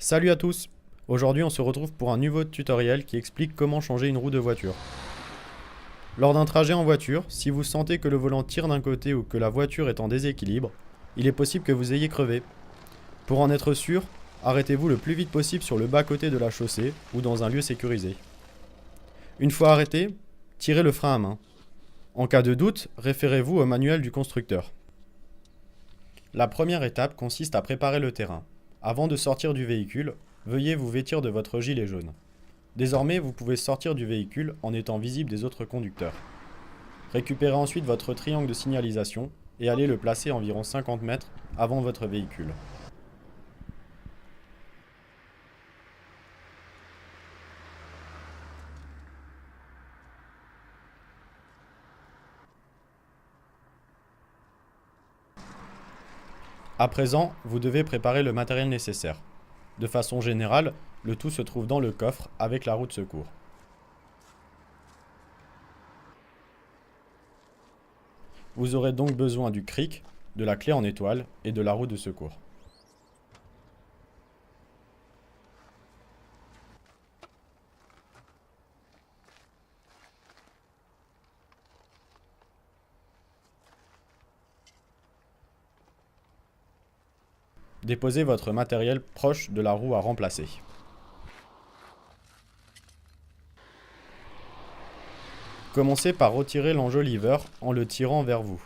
Salut à tous! Aujourd'hui on se retrouve pour un nouveau tutoriel qui explique comment changer une roue de voiture. Lors d'un trajet en voiture, si vous sentez que le volant tire d'un côté ou que la voiture est en déséquilibre, il est possible que vous ayez crevé. Pour en être sûr, arrêtez-vous le plus vite possible sur le bas-côté de la chaussée ou dans un lieu sécurisé. Une fois arrêté, tirez le frein à main. En cas de doute, référez-vous au manuel du constructeur. La première étape consiste à préparer le terrain. Avant de sortir du véhicule, veuillez vous vêtir de votre gilet jaune. Désormais, vous pouvez sortir du véhicule en étant visible des autres conducteurs. Récupérez ensuite votre triangle de signalisation et allez le placer environ 50 mètres avant votre véhicule. À présent, vous devez préparer le matériel nécessaire. De façon générale, le tout se trouve dans le coffre avec la roue de secours. Vous aurez donc besoin du cric, de la clé en étoile et de la roue de secours. Déposez votre matériel proche de la roue à remplacer. Commencez par retirer l'enjoliveur en le tirant vers vous.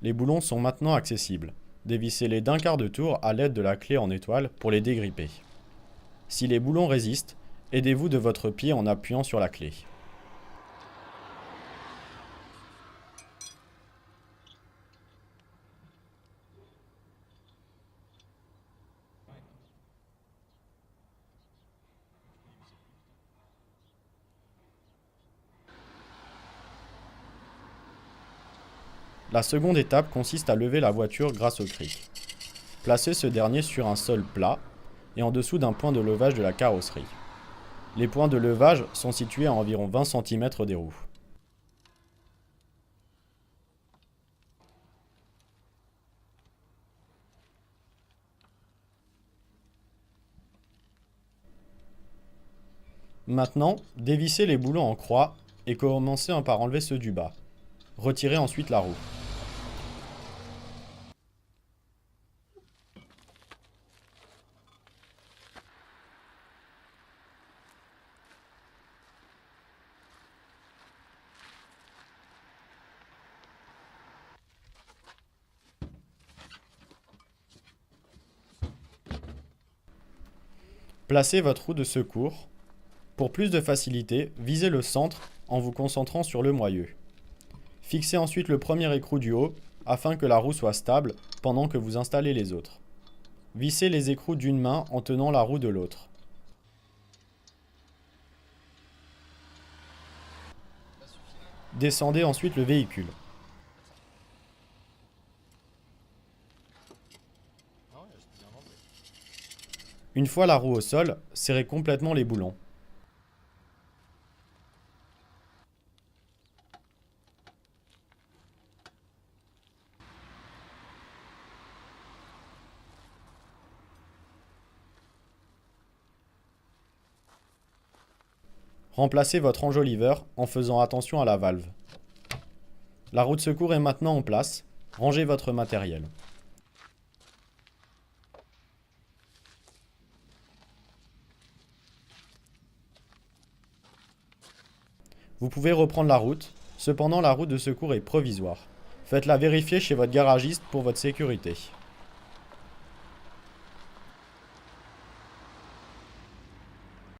Les boulons sont maintenant accessibles. Dévissez-les d'un quart de tour à l'aide de la clé en étoile pour les dégripper. Si les boulons résistent, aidez-vous de votre pied en appuyant sur la clé. La seconde étape consiste à lever la voiture grâce au cric. Placez ce dernier sur un sol plat et en dessous d'un point de levage de la carrosserie. Les points de levage sont situés à environ 20 cm des roues. Maintenant, dévissez les boulons en croix et commencez par enlever ceux du bas. Retirez ensuite la roue. Placez votre roue de secours. Pour plus de facilité, visez le centre en vous concentrant sur le moyeu. Fixez ensuite le premier écrou du haut afin que la roue soit stable pendant que vous installez les autres. Vissez les écrous d'une main en tenant la roue de l'autre. Descendez ensuite le véhicule. Une fois la roue au sol, serrez complètement les boulons. Remplacez votre enjoliveur en faisant attention à la valve. La roue de secours est maintenant en place. Rangez votre matériel. Vous pouvez reprendre la route, cependant la roue de secours est provisoire. Faites-la vérifier chez votre garagiste pour votre sécurité.